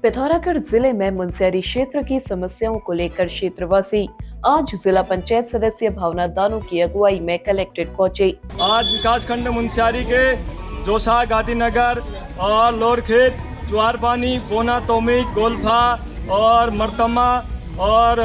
पिथौरागढ़ जिले में मुनस्यारी क्षेत्र की समस्याओं को लेकर क्षेत्रवासी आज जिला पंचायत सदस्य भावना दानू की अगुवाई में कलेक्ट्रेट पहुंचे। आज विकास खंड मुनस्यारी के जोसा, गांधीनगर और लोरखेत, चुआरपानी, बोना, तोमिक, गोल्फा और मरतमा और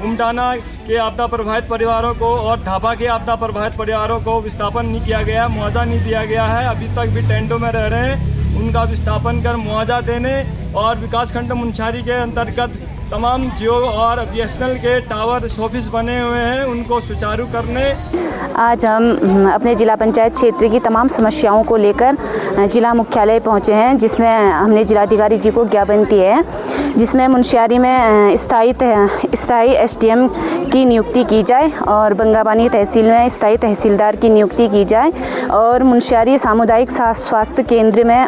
उमडाना के आपदा प्रभावित परिवारों को और ढाबा के आपदा प्रभावित परिवारों को विस्थापन नहीं किया गया, मुआवजा नहीं दिया गया है। अभी तक भी टेंटों में रह रहे हैं। उनका विस्थापन कर मुआवजा देने और विकासखंड मुनस्यारी के अंतर्गत तमाम जियो और बीएसएनएल के टावर ऑफिस बने हुए हैं, उनको सुचारू करने। आज हम अपने जिला पंचायत क्षेत्र की तमाम समस्याओं को लेकर जिला मुख्यालय पहुंचे हैं, जिसमें हमने जिलाधिकारी जी को ज्ञापन दिए है, जिसमें मुनस्यारी में स्थायी एसडीएम की नियुक्ति की जाए और बंगाबानी तहसील में स्थायी तहसीलदार की नियुक्ति की जाए और मुनस्यारी सामुदायिक स्वास्थ्य केंद्र में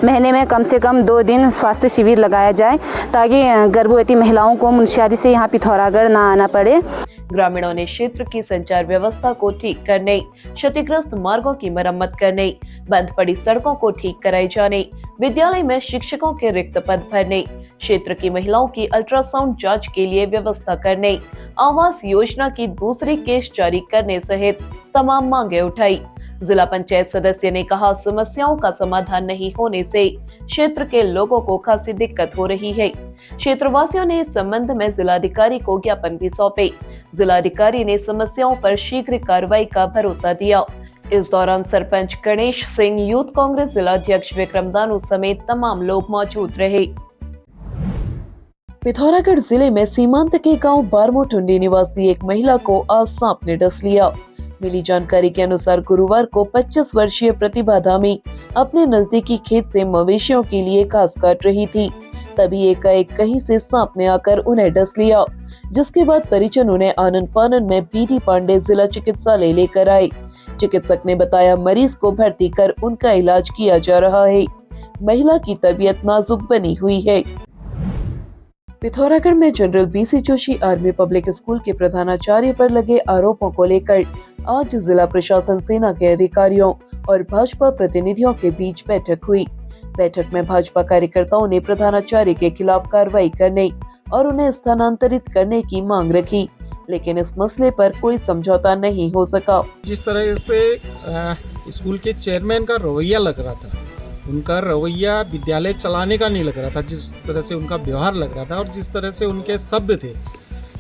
महीने में कम से कम 2 दिन स्वास्थ्य शिविर लगाया जाए ताकि गर्भवती महिलाओं को मुनस्यारी से यहाँ पिथौरागढ़ ना आना पड़े। ग्रामीणों ने क्षेत्र की संचार व्यवस्था को ठीक करने, क्षतिग्रस्त मार्गों की मरम्मत करने, बंद पड़ी सड़कों को ठीक कराए जाने, विद्यालय में शिक्षकों के रिक्त पद भरने, क्षेत्र की महिलाओं की अल्ट्रासाउंड जांच के लिए व्यवस्था करने, आवास योजना की दूसरी किस्त जारी करने सहित तमाम मांगे उठाई। जिला पंचायत सदस्य ने कहा, समस्याओं का समाधान नहीं होने से क्षेत्र के लोगों को खासी दिक्कत हो रही है। क्षेत्रवासियों ने इस संबंध में जिलाधिकारी को ज्ञापन भी सौंपे। जिलाधिकारी ने समस्याओं पर शीघ्र कार्रवाई का भरोसा दिया। इस दौरान सरपंच गणेश सिंह, यूथ कांग्रेस जिलाध्यक्ष विक्रम दानू समेत तमाम लोग मौजूद रहे। पिथौरागढ़ जिले में सीमांत के गांव बारमोटुंडी निवासी एक महिला को आज सांप ने डस लिया। मिली जानकारी के अनुसार गुरुवार को 25 वर्षीय प्रतिभा धामी अपने नजदीकी खेत से मवेशियों के लिए घास काट रही थी। तभी एकाएक कहीं से सांप ने आकर उन्हें डस लिया, जिसके बाद परिजन उन्हें आनन फानन में बीडी पांडे जिला चिकित्सालय लेकर आए। चिकित्सक ने बताया, मरीज को भर्ती कर उनका इलाज किया जा रहा है। महिला की तबीयत नाजुक बनी हुई है। पिथौरागढ़ में general BC Joshi army public school के प्रधानाचार्य पर लगे आरोपों को लेकर आज जिला प्रशासन, सेना के अधिकारियों और भाजपा प्रतिनिधियों के बीच बैठक हुई। बैठक में भाजपा कार्यकर्ताओं ने प्रधानाचार्य के खिलाफ कार्रवाई करने और उन्हें स्थानांतरित करने की मांग रखी, लेकिन इस मसले पर कोई समझौता नहीं हो सका। जिस तरह से स्कूल के चेयरमैन का रवैया लग रहा था, उनका रवैया विद्यालय चलाने का नहीं लग रहा था, जिस तरह से उनका व्यवहार लग रहा था और जिस तरह से उनके शब्द थे,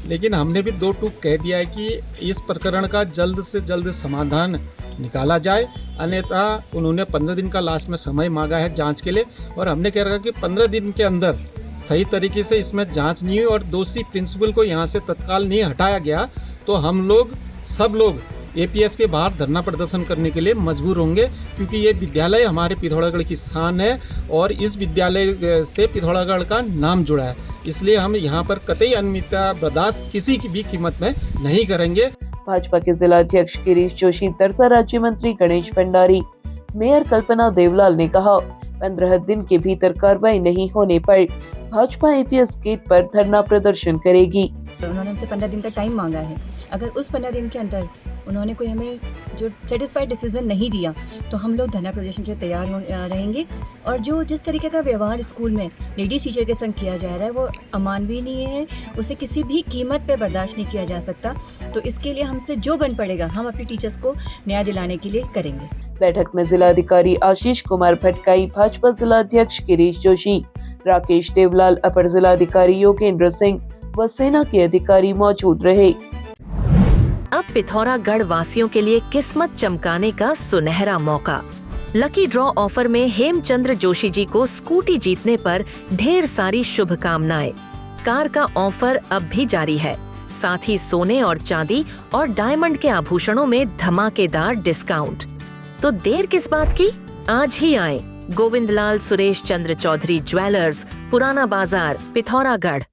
लेकिन हमने भी 2 टूक कह दिया है कि इस प्रकरण का जल्द से जल्द समाधान निकाला जाए। अन्यथा उन्होंने 15 दिन का लास्ट में समय मांगा है जांच के लिए और हमने कह रखा कि 15 दिन के अंदर सही तरीके से इसमें जांच नहीं हुई और दोषी प्रिंसिपल को यहाँ से तत्काल नहीं हटाया गया तो हम लोग सब लोग एपीएस के बाहर धरना प्रदर्शन करने के लिए मजबूर होंगे, क्योंकि ये विद्यालय हमारे पिथौरागढ़ की शान है और इस विद्यालय से पिथौरागढ़ का नाम जुड़ा है। इसलिए हम यहाँ पर कतई अनियमितता बर्दाश्त किसी की भी कीमत में नहीं करेंगे। भाजपा के जिला अध्यक्ष गिरीश जोशी, दरसा राज्य मंत्री गणेश भंडारी, मेयर कल्पना देवलाल ने कहा, 15 दिन के भीतर कार्रवाई नहीं होने पर भाजपा एपीएस गेट पर धरना प्रदर्शन करेगी। उन्होंने हमसे 15 दिन का टाइम मांगा है। अगर उस 15 दिन के अंदर उन्होंने कोई हमें जो सेटिस्फाइड डिसीजन नहीं दिया तो हम लोग धरना प्रदर्शन के तैयार रहेंगे। और जो जिस तरीके का व्यवहार स्कूल में लेडीज टीचर के संग किया जा रहा है वो अमानवीय है, उसे किसी भी कीमत पे बर्दाश्त नहीं किया जा सकता। तो इसके लिए हमसे जो बन पड़ेगा हम अपनी टीचर्स को न्याय दिलाने के लिए करेंगे। बैठक में जिलाधिकारी आशीष कुमार भटकाई, भाजपा जिला अध्यक्ष गिरीश जोशी, राकेश देवलाल, अपर जिलाधिकारी योगेंद्र सिंह व सेना के अधिकारी मौजूद रहे। अब पिथौरागढ़ वासियों के लिए किस्मत चमकाने का सुनहरा मौका। लकी ड्रॉ ऑफर में हेमचंद्र जोशी जी को स्कूटी जीतने पर ढेर सारी शुभकामनाएं। कार का ऑफर अब भी जारी है, साथ ही सोने और चांदी और डायमंड के आभूषणों में धमाकेदार डिस्काउंट। तो देर किस बात की, आज ही आए गोविंदलाल सुरेश चंद्र चौधरी ज्वेलर्स, पुराना बाजार, पिथौरागढ़।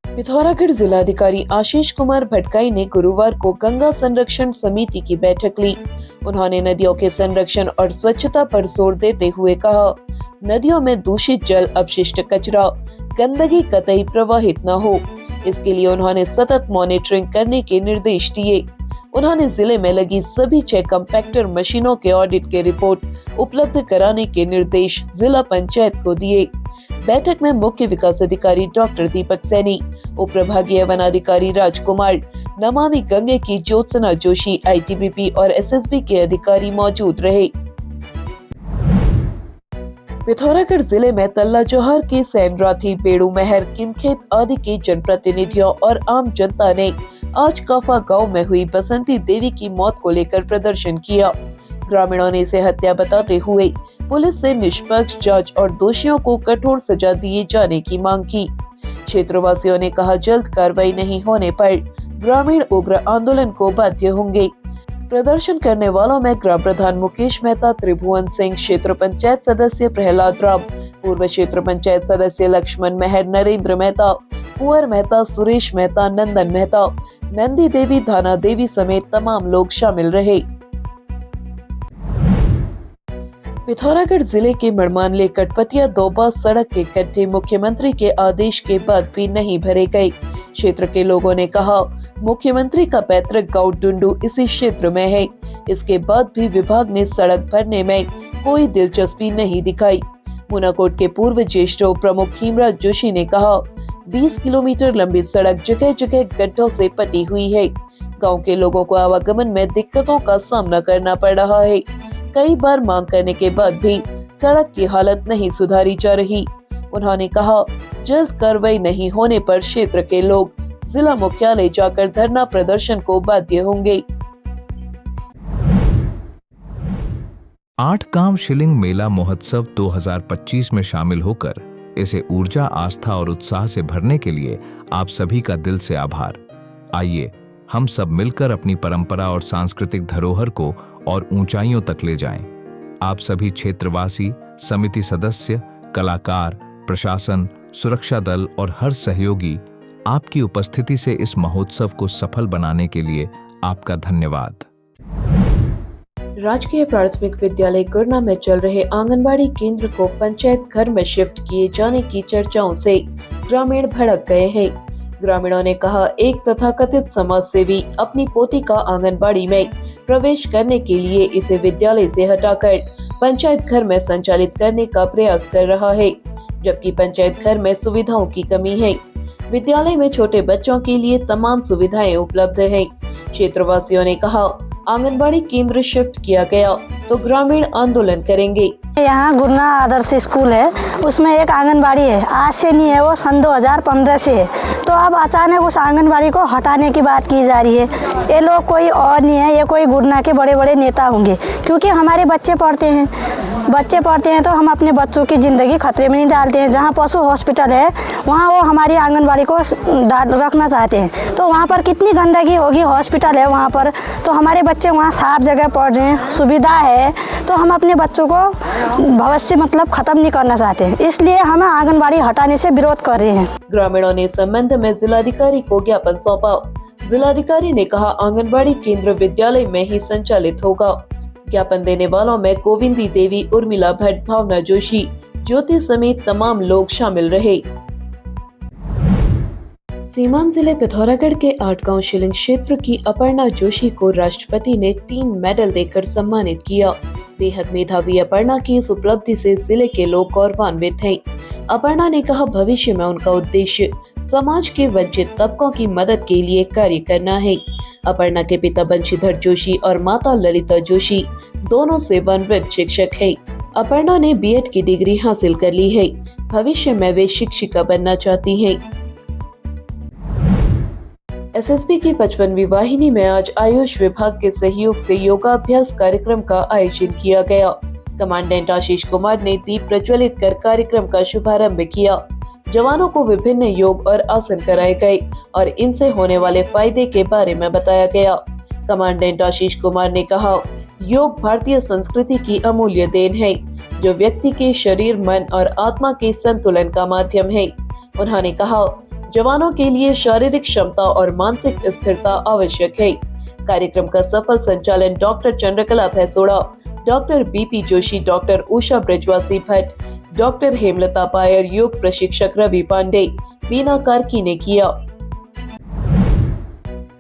पिथौरागढ़ जिलाधिकारी आशीष कुमार भटकाई ने गुरुवार को गंगा संरक्षण समिति की बैठक ली। उन्होंने नदियों के संरक्षण और स्वच्छता पर जोर देते हुए कहा, नदियों में दूषित जल, अपशिष्ट कचरा, गंदगी कतई प्रवाहित न हो। इसके लिए उन्होंने सतत मॉनिटरिंग करने के निर्देश दिए। उन्होंने जिले में लगी सभी 6 कंपैक्टर मशीनों के ऑडिट के रिपोर्ट उपलब्ध कराने के निर्देश जिला पंचायत को दिए। बैठक में मुख्य विकास अधिकारी डॉक्टर दीपक सैनी, उप प्रभागीय वन अधिकारी राजकुमार, नमामि गंगे की ज्योत्सना जोशी, ITBP और SSB के अधिकारी मौजूद रहे। पिथौरागढ़ जिले में तल्ला जौहर के सैनराथी, बेड़ू महर, किमखेत आदि के जनप्रतिनिधियों और आम जनता ने आज काफा गांव में हुई बसंती देवी की मौत को लेकर प्रदर्शन किया। ग्रामीणों ने इसे हत्या बताते हुए पुलिस से निष्पक्ष जांच और दोषियों को कठोर सजा दिए जाने की मांग की। क्षेत्रवासियों ने कहा, जल्द कार्रवाई नहीं होने पर ग्रामीण उग्र आंदोलन को बाध्य होंगे। प्रदर्शन करने वालों में ग्राम प्रधान मुकेश मेहता, त्रिभुवन सिंह, क्षेत्र पंचायत सदस्य प्रहलाद राम, पूर्व क्षेत्र पंचायत सदस्य लक्ष्मण मेहर, नरेंद्र मेहता, कुंवर मेहता, सुरेश मेहता, नंदन मेहता, नंदी देवी, धाना देवी समेत तमाम लोग शामिल रहे। पिथौरागढ़ जिले के मड़मानले कटपतिया दोबा सड़क के गड्ढे मुख्यमंत्री के आदेश के बाद भी नहीं भरे गए। क्षेत्र के लोगों ने कहा, मुख्यमंत्री का पैतृक गांव डुंडू इसी क्षेत्र में है, इसके बाद भी विभाग ने सड़क भरने में कोई दिलचस्पी नहीं दिखाई। मुनाकोट के पूर्व ज्येष्ठ प्रमुख हेमराज जोशी ने कहा, 20 किलोमीटर लंबी सड़क जगह जगह गड्ढों से पटी हुई है। गांव के लोगों को आवागमन में दिक्कतों का सामना करना पड़ रहा है। कई बार मांग करने के बाद भी सड़क की हालत नहीं सुधारी जा रही। उन्होंने कहा, जल्द कार्रवाई नहीं होने पर क्षेत्र के लोग जिला मुख्यालय जाकर धरना प्रदर्शन को बाध्य होंगे। 8 गांव शिलिंग मेला महोत्सव 2025 में शामिल होकर इसे ऊर्जा, आस्था और उत्साह से भरने के लिए आप सभी का दिल से आभार। आइए हम सब मिलकर अपनी परंपरा और सांस्कृतिक धरोहर को और ऊंचाइयों तक ले जाएं। आप सभी क्षेत्रवासी, समिति सदस्य, कलाकार, प्रशासन, सुरक्षा दल और हर सहयोगी, आपकी उपस्थिति से इस महोत्सव को सफल बनाने के लिए आपका धन्यवाद। राजकीय प्राथमिक विद्यालय गुरना में चल रहे आंगनबाड़ी केंद्र को पंचायत घर में शिफ्ट किए जाने की चर्चाओं से ग्रामीण भड़क गए हैं। ग्रामीणों ने कहा, एक तथाकथित समाज सेवी अपनी पोती का आंगनबाड़ी में प्रवेश करने के लिए इसे विद्यालय से हटाकर पंचायत घर में संचालित करने का प्रयास कर रहा है, जबकि पंचायत घर में सुविधाओं की कमी है। विद्यालय में छोटे बच्चों के लिए तमाम सुविधाएं उपलब्ध हैं। क्षेत्रवासियों ने कहा, आंगनबाड़ी केंद्र शिफ्ट किया गया तो ग्रामीण आंदोलन करेंगे। यहाँ गुरना आदर्श स्कूल है, उसमें एक आंगनबाड़ी है, आज से नहीं है, वो सन 2015 से है। तो अब अचानक उस आंगनबाड़ी को हटाने की बात की जा रही है। ये लोग कोई और नहीं है, ये कोई गुरना के बड़े बड़े नेता होंगे, क्योंकि हमारे बच्चे पढ़ते हैं तो हम अपने बच्चों की ज़िंदगी खतरे में नहीं डालते हैं। जहाँ पशु हॉस्पिटल है वहाँ वो हमारी आंगनबाड़ी को रखना चाहते हैं, तो वहाँ पर कितनी गंदगी होगी। हॉस्पिटल है वहाँ पर, तो हमारे बच्चे वहाँ साफ जगह पढ़ रहे हैं, सुविधा है, तो हम अपने बच्चों को भविष्य मतलब खत्म नहीं करना चाहते हैं, इसलिए हम आंगनबाड़ी हटाने से विरोध कर रहे हैं। ग्रामीणों ने इस संबंध में जिलाधिकारी को ज्ञापन सौंपा। जिलाधिकारी ने कहा, आंगनबाड़ी केंद्र विद्यालय में ही संचालित होगा। ज्ञापन देने वालों में गोविंदी देवी, उर्मिला भट्ट, भावना जोशी, ज्योति समेत तमाम लोग शामिल रहे। सीमांत जिले पिथौरागढ़ के 8 गांव शिलिंग क्षेत्र की अपर्णा जोशी को राष्ट्रपति ने 3 मेडल देकर सम्मानित किया। बेहद मेधावी अपर्णा की इस उपलब्धि से जिले के लोग गौरवान्वित हैं। अपर्णा ने कहा, भविष्य में उनका उद्देश्य समाज के वंचित तबकों की मदद के लिए कार्य करना है। अपर्णा के पिता बंशीधर जोशी और माता ललिता जोशी दोनों सेवानिवृत्त शिक्षक हैं। अपर्णा ने B.Ed की डिग्री हासिल कर ली है। भविष्य में वे शिक्षिका बनना चाहती हैं। SSB की 55वीं वाहिनी में आज आयुष विभाग के सहयोग से योगाभ्यास कार्यक्रम का आयोजन किया गया। कमांडेंट आशीष कुमार ने दीप प्रज्वलित कर कार्यक्रम का शुभारंभ किया। जवानों को विभिन्न योग और आसन कराए गए और इनसे होने वाले फायदे के बारे में बताया गया। कमांडेंट आशीष कुमार ने कहा, योग भारतीय संस्कृति की अमूल्य देन है, जो व्यक्ति के शरीर, मन और आत्मा के संतुलन का माध्यम है। उन्होंने कहा, जवानों के लिए शारीरिक क्षमता और मानसिक स्थिरता आवश्यक है। कार्यक्रम का सफल संचालन doctor Chandrakala Bhaisora, doctor BP Joshi, doctor Usha Brajwasi Bhatt, doctor Hemlata Payar, योग प्रशिक्षक रवि पांडे, बीना कार्की ने किया।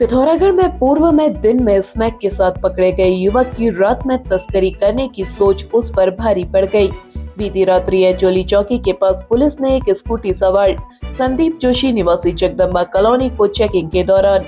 पिथौरागढ़ में पूर्व में दिन में स्मैक के साथ पकड़े गए युवक की रात में तस्करी करने की सोच उस पर भारी पड़ गई। बीती रात्रि एंजोली चौकी के पास पुलिस ने एक स्कूटी सवार संदीप जोशी निवासी जगदम्बा कॉलोनी को चेकिंग के दौरान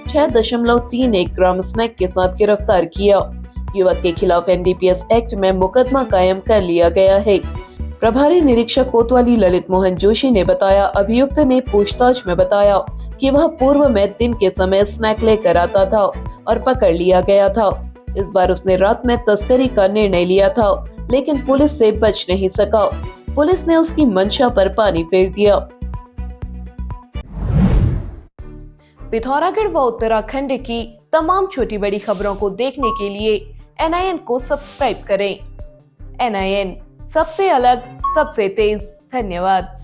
6.31 ग्राम स्मैक के साथ गिरफ्तार किया। युवक के खिलाफ एनडीपीएस एक्ट में मुकदमा कायम कर लिया गया है। प्रभारी निरीक्षक कोतवाली ललित मोहन जोशी ने बताया, अभियुक्त ने पूछताछ में बताया कि वह पूर्व में दिन के समय स्मैक लेकर आता था और पकड़ लिया गया था। इस बार उसने रात में तस्करी का निर्णय लिया था, लेकिन पुलिस से बच नहीं सका। पुलिस ने उसकी मंशा पर पानी फेर दिया। पिथौरागढ़ व उत्तराखंड की तमाम छोटी बड़ी खबरों को देखने के लिए NIN को सब्सक्राइब करें। NIN सबसे अलग, सबसे तेज। धन्यवाद।